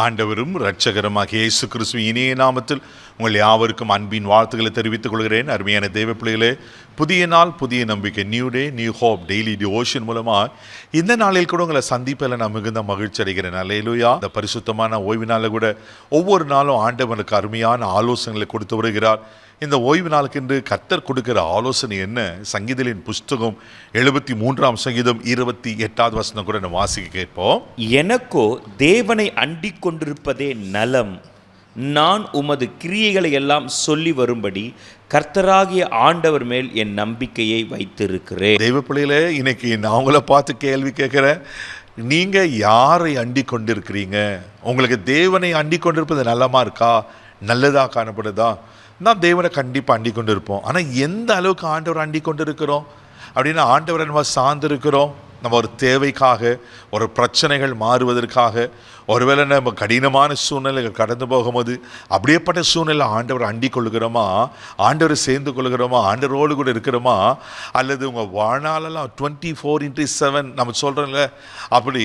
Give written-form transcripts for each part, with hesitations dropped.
ஆண்டவரும் இரட்சகருமாகிய இயேசு கிறிஸ்து இனிய நாமத்தில் உங்கள் யாவருக்கும் அன்பின் வாழ்த்துக்களை தெரிவித்துக் கொள்கிறேன். அருமையான தேவ பிள்ளைகளே, புதிய நாள், புதிய நம்பிக்கை, new day, new hope daily devotion மூலமாக இந்த நாளில் கூட உங்களை சந்திப்பில் நான் மிகுந்த மகிழ்ச்சி அடைகிறேன். அல்லேலூயா. இந்த பரிசுத்தமான ஓய்வு நாளில் கூட ஒவ்வொரு நாளும் ஆண்டவனுக்கு அருமையான ஆலோசனைகளை கொடுத்து வருகிறார். இந்த ஓய்வு நாளுக்கென்று கர்த்தர் கொடுக்கிற ஆலோசனை என்ன? சங்கீதலின் புஸ்தகம் 73ஆம் சங்கீதம் 28வது வசனம் கூட நம்ம வாசிக்க கேட்போம். எனக்கோ தேவனை அண்டிக் கொண்டிருப்பதே நலம், நான் உமது கிரியைகளை எல்லாம் சொல்லி வரும்படி கர்த்தராகிய ஆண்டவர் மேல் என் நம்பிக்கையை வைத்திருக்கிறேன். தெய்வ பிள்ளைகளே, இன்னைக்கு நான் உங்களை பார்த்து கேள்வி கேட்கிறேன். நீங்க யாரை அண்டிக் கொண்டிருக்கிறீங்க? உங்களுக்கு தேவனை அண்டிக் கொண்டிருப்பது நல்லமா இருக்கா? நல்லதா காணப்படுதா? நாம் தேவனை கண்டிப்பாக அண்டிக் கொண்டு இருப்போம். ஆனால் எந்த அளவுக்கு ஆண்டவர் அண்டிக் கொண்டு இருக்கிறோம் அப்படின்னா, ஆண்டவரை நம்ம சார்ந்திருக்கிறோம். நம்ம ஒரு தேவைக்காக, ஒரு பிரச்சனைகள் மாறுவதற்காக, ஒருவேளை நம்ம கடினமான சூழ்நிலைகள் கடந்து போகும்போது அப்படியேப்பட்ட சூழ்நிலை ஆண்டவர் அண்டிக் கொள்கிறோமா, ஆண்டவரை சேர்ந்து கொள்கிறோமா, ஆண்டவரோடு கூட இருக்கிறோமா, அல்லது உங்கள் வாழ்நாளெல்லாம் 24/7 நம்ம சொல்கிறோம்ல, அப்படி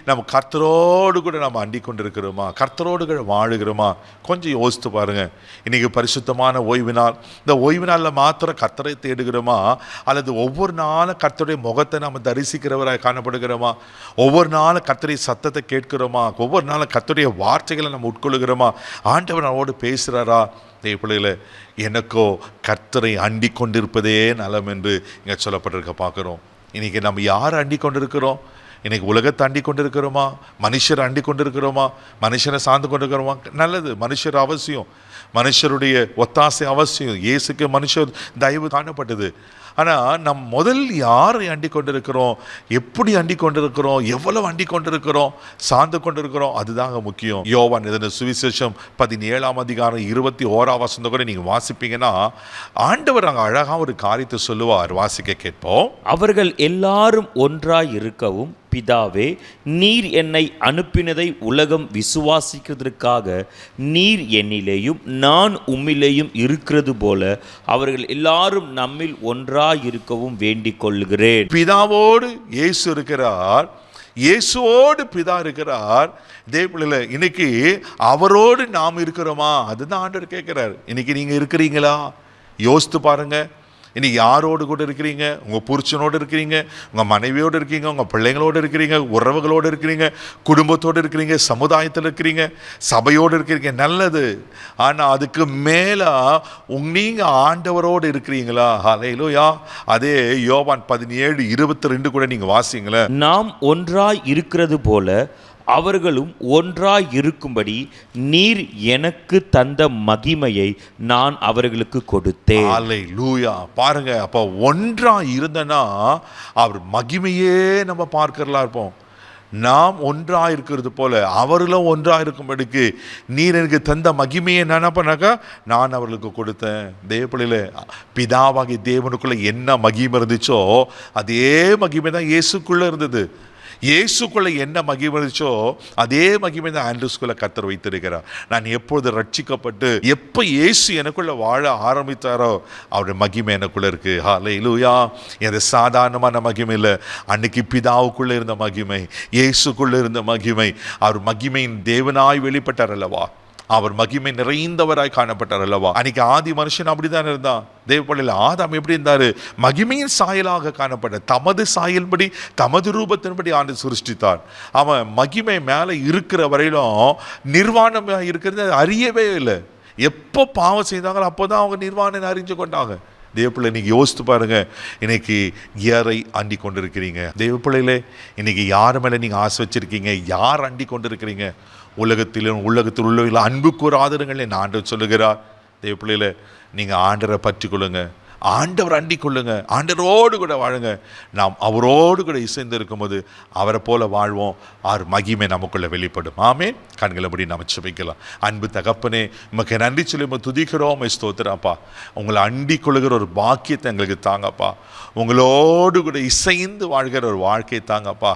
நம்ம கர்த்தரோடு கூட நம்ம அண்டிக் கொண்டு இருக்கிறோமா, கர்த்தரோடு கூட வாழுகிறோமா? கொஞ்சம் யோசித்து பாருங்கள். இன்றைக்கி பரிசுத்தமான ஓய்வு நாள். இந்த ஓய்வு நாளில் மாத்திரம் கர்த்தரை தேடுகிறோமா, அல்லது ஒவ்வொரு நாளும் கர்த்தருடைய முகத்தை நம்ம தரிசிக்கிறவராக காணப்படுகிறோமா? ஒவ்வொரு நாளும் கர்த்தருடைய சத்தத்தை கேட்கிறோமா? ஒவ்வொரு நாளும் கர்த்தருடைய வார்த்தைகளை நம்ம உட்கொள்ளுகிறோமா? ஆண்டவர் நம்மோடு பேசுகிறாரா? தேவ பிள்ளைகளே, எனக்கோ கர்த்தரை அண்டிக் கொண்டிருப்பதே நலம் என்று இங்கே சொல்லப்பட்டிருக்க பார்க்குறோம். இன்றைக்கி நம்ம யாரை அண்டிக் கொண்டிருக்கிறோம்? இன்றைக்கி உலகத்தை அண்டிக் கொண்டிருக்கிறோமா? மனுஷரை அண்டிக் கொண்டிருக்கிறோமா? மனுஷனை சார்ந்து கொண்டிருக்கிறோமா? நல்லது, மனுஷர் அவசியம், மனுஷருடைய ஒத்தாசை அவசியம். இயேசுக்கு மனுஷர் தயவு காணப்பட்டது. ஆனால் நம் முதல் யாரை அண்டிக் கொண்டிருக்கிறோம், எப்படி அண்டிக் கொண்டிருக்கிறோம், எவ்வளவு அண்டிக் கொண்டிருக்கிறோம், சார்ந்து கொண்டிருக்கிறோம், அதுதாங்க முக்கியம். யோவான் எழுதின சுவிசேஷம் 17ஆம் அதிகாரம் 21ஆம் வசனம் கூட நீங்கள் வாசிப்பீங்கன்னா, ஆண்டவர் அங்கே அழகாக ஒரு காரியத்தை சொல்லுவார். வாசிக்க கேட்போம். அவர்கள் எல்லாரும் ஒன்றாய் இருக்கவும், பிதாவே, நீர் என்னை அனுப்பினதை உலகம் விசுவாசிக்கிறதற்காக நீர் என்னிலேயும் நான் உம்மிலேயும் இருக்கிறது போல அவர்கள் எல்லாரும் நம்மில் ஒன்றாய் இருக்கவும் வேண்டிக் கொள்கிறேன். பிதாவோடு இயேசு இருக்கிறார், இயேசுவோடு பிதா இருக்கிறார். தேவப்பிள்ளைகளே, இன்னைக்கு அவரோடு நாம் இருக்கிறோமா? அதுதான் ஆண்டவர் கேட்கிறார். இன்னைக்கு நீங்க இருக்கிறீங்களா? யோசித்து பாருங்க. இன்னைக்கு யாரோடு கூட இருக்கிறீங்க? உங்கள் புருஷனோடு இருக்கிறீங்க, உங்கள் மனைவியோடு இருக்கீங்க, உங்கள் பிள்ளைங்களோடு இருக்கிறீங்க, உறவுகளோடு இருக்கிறீங்க, குடும்பத்தோடு இருக்கிறீங்க, சமுதாயத்தில் இருக்கிறீங்க, சபையோடு இருக்கிறீங்க, நல்லது. ஆனால் அதுக்கு மேலே நீங்கள் ஆண்டவரோடு இருக்கிறீங்களா? ஹல்லேலூயா. அதே யோவான் 17:22 கூட நீங்கள் வாசிங்களேன். நாம் ஒன்றாய் இருக்கிறது போல அவர்களும் ஒன்றாய் இருக்கும்படி நீர் எனக்கு தந்த மகிமையை நான் அவர்களுக்கு கொடுத்தேன். அல்லேலூயா. பாருங்க, அப்போ ஒன்றாய் இருந்தனா அவர் மகிமையே நம்ம பார்க்கறலாம் இருப்போம். நாம் ஒன்றாக இருக்கிறது போல அவர்களும் ஒன்றாக இருக்கும்படிக்கு நீர் எனக்கு தந்த மகிமையை என்ன பண்ணாக்கா நான் அவர்களுக்கு கொடுத்தேன். தேவப்பிள்ளையில பிதாவாகி தேவனுக்குள்ள என்ன மகிமை இருந்துச்சோ அதே மகிமை தான் இயேசுக்குள்ள இருந்தது. இயேசுக்குள்ள என்ன மகிமை இருந்துச்சோ அதே மகிமை தான் ஆண்ட்ரூஸ்குள்ள கர்த்தர் வைத்திருக்கிறார். நான் எப்பொழுது ரட்சிக்கப்பட்டு எப்போ இயேசு எனக்குள்ள வாழ ஆரம்பித்தாரோ அவருடைய மகிமை எனக்குள்ள இருக்கு. ஹல்லேலூயா. இது சாதாரணமான மகிமை இல்லை. அன்னைக்கு பிதாவுக்குள்ள இருந்த மகிமை, இயேசுக்குள்ள இருந்த மகிமை, அவர் மகிமையின் தேவனாய் வெளிப்பட்டார் அல்லவா, அவர் மகிமை நிறைந்தவராய் காணப்பட்டார் அல்லவா. அன்னைக்கு ஆதி மனுஷன் அப்படிதான் இருந்தான். தேவப்பள்ளியில் ஆதாம் எப்படி இருந்தாரு? மகிமையின் சாயலாக காணப்பட்ட தமது சாயல்படி தமது ரூபத்தின்படி ஆண்டு சிருஷ்டித்தார். அவன் மகிமை மேலே இருக்கிற வரையிலும் நிர்வாணம் இருக்கிறது அறியவே இல்லை. எப்போ பாவம் செய்தாங்களோ அப்போதான் அவங்க நிர்வாணம் அறிஞ்சு கொண்டாங்க. தேவப்பிள்ளை, இன்னைக்கு யோசித்து பாருங்க, இன்னைக்கு யாரை அண்டி கொண்டிருக்கிறீங்க? தேவப்பிள்ளையிலே, இன்னைக்கு யார் மேலே நீங்கள் ஆசை வச்சிருக்கீங்க? யார் அண்டி கொண்டிருக்கிறீங்க? உலகத்தில் உள்ளவர்கள் அன்பு கூறாதருங்கள் என் ஆண்டவர் சொல்லுகிறார். தேவப்பிள்ளையில, நீங்கள் ஆண்டரை பற்றி கொள்ளுங்க, ஆண்டவர் அண்டிக் கொள்ளுங்க, ஆண்டவரோடு கூட வாழுங்க. நாம் அவரோடு கூட இசைந்து இருக்கும்போது அவரை போல வாழ்வோம். அவர் மகிமை நமக்குள்ள வெளிப்படும். ஆமென். கண்களை படி நம்ம ஜெபிக்கலாம். அன்பு தகப்பனே, உமக்கு நன்றி சொல்லி துதிக்கிறோம், ஸ்தோத்திரப்பா. உங்களை அண்டிக் கொள்ளுகிற ஒரு பாக்கியத்தை எங்களுக்கு தாங்கப்பா. உங்களோடு கூட இசைந்து வாழ்கிற ஒரு வாழ்க்கையை தாங்கப்பா.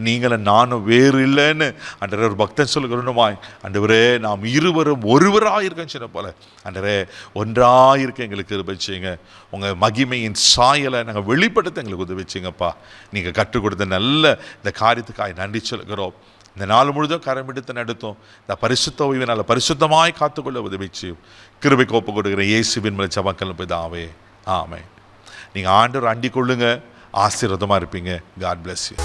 நீங்களும் நானும் வேறு இல்லைன்னு அன்றரே ஒரு பக்தன் சொல்லுகிறோமாய், ஆண்டவரே நாம் இருவரும் ஒருவராக இருக்கேன்னு சொன்ன போல ஆண்டவரே ஒன்றாக இருக்க எங்களுக்கு கிருபை செய்யுங்க. உங்கள் மகிமையின் சாயலை நாங்கள் வெளிப்படுத்த எங்களுக்கு உதவி செய்யுங்கப்பா. நீங்கள் கற்றுக் கொடுத்த நல்ல இந்த காரியத்துக்காக நன்றி சொல்கிறோம். இந்த நாள் முழுதும் கரம் எடுத்து நடத்தும். இந்த பரிசுத்த ஓய்வினால் பரிசுத்தமாய் காத்துக்கொள்ள உதவி செய்யும். கிருபைக்கு ஒப்பு கொடுக்கிற இயேசுவின் மேல் ஜெபங்கள் பிதாவே, ஆமென். நீங்கள் ஆண்டவர் அண்டிக் கொள்ளுங்க, ஆசீர்வாதமாக இருப்பீங்க. God bless you.